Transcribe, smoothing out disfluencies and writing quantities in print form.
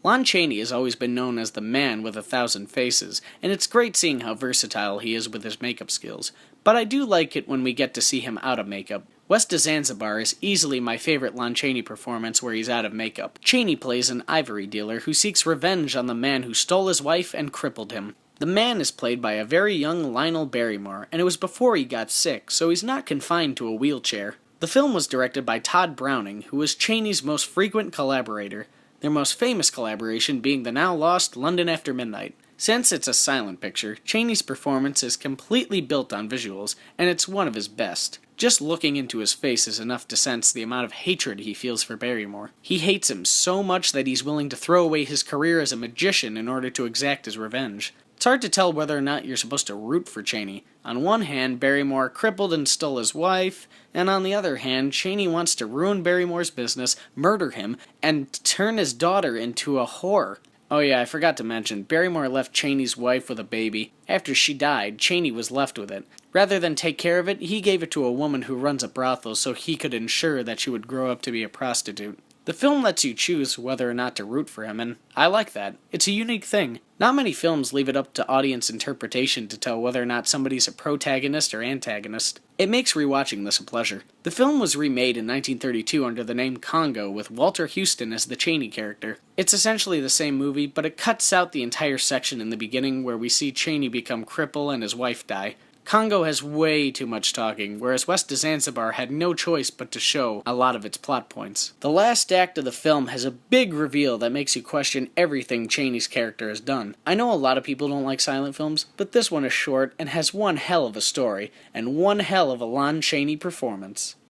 Lon Chaney has always been known as the man with 1,000 faces, and it's great seeing how versatile he is with his makeup skills, but I do like it when we get to see him out of makeup. West of Zanzibar is easily my favorite Lon Chaney performance where he's out of makeup. Chaney plays an ivory dealer who seeks revenge on the man who stole his wife and crippled him. The man is played by a very young Lionel Barrymore, and it was before he got sick, so he's not confined to a wheelchair. The film was directed by Todd Browning, who was Chaney's most frequent collaborator, their most famous collaboration being the now lost London After Midnight. Since it's a silent picture, Chaney's performance is completely built on visuals, and it's one of his best. Just looking into his face is enough to sense the amount of hatred he feels for Barrymore. He hates him so much that he's willing to throw away his career as a magician in order to exact his revenge. It's hard to tell whether or not you're supposed to root for Chaney. On one hand, Barrymore crippled and stole his wife, and on the other hand, Chaney wants to ruin Barrymore's business, murder him, and turn his daughter into a whore. Oh yeah, I forgot to mention, Barrymore left Chaney's wife with a baby. After she died, Chaney was left with it. Rather than take care of it, he gave it to a woman who runs a brothel so he could ensure that she would grow up to be a prostitute. The film lets you choose whether or not to root for him, and I like that. It's a unique thing. Not many films leave it up to audience interpretation to tell whether or not somebody's a protagonist or antagonist. It makes rewatching this a pleasure. The film was remade in 1932 under the name Congo, with Walter Houston as the Chaney character. It's essentially the same movie, but it cuts out the entire section in the beginning where we see Chaney become crippled and his wife die. Congo has way too much talking, whereas West of Zanzibar had no choice but to show a lot of its plot points. The last act of the film has a big reveal that makes you question everything Chaney's character has done. I know a lot of people don't like silent films, but this one is short and has one hell of a story, and one hell of a Lon Chaney performance.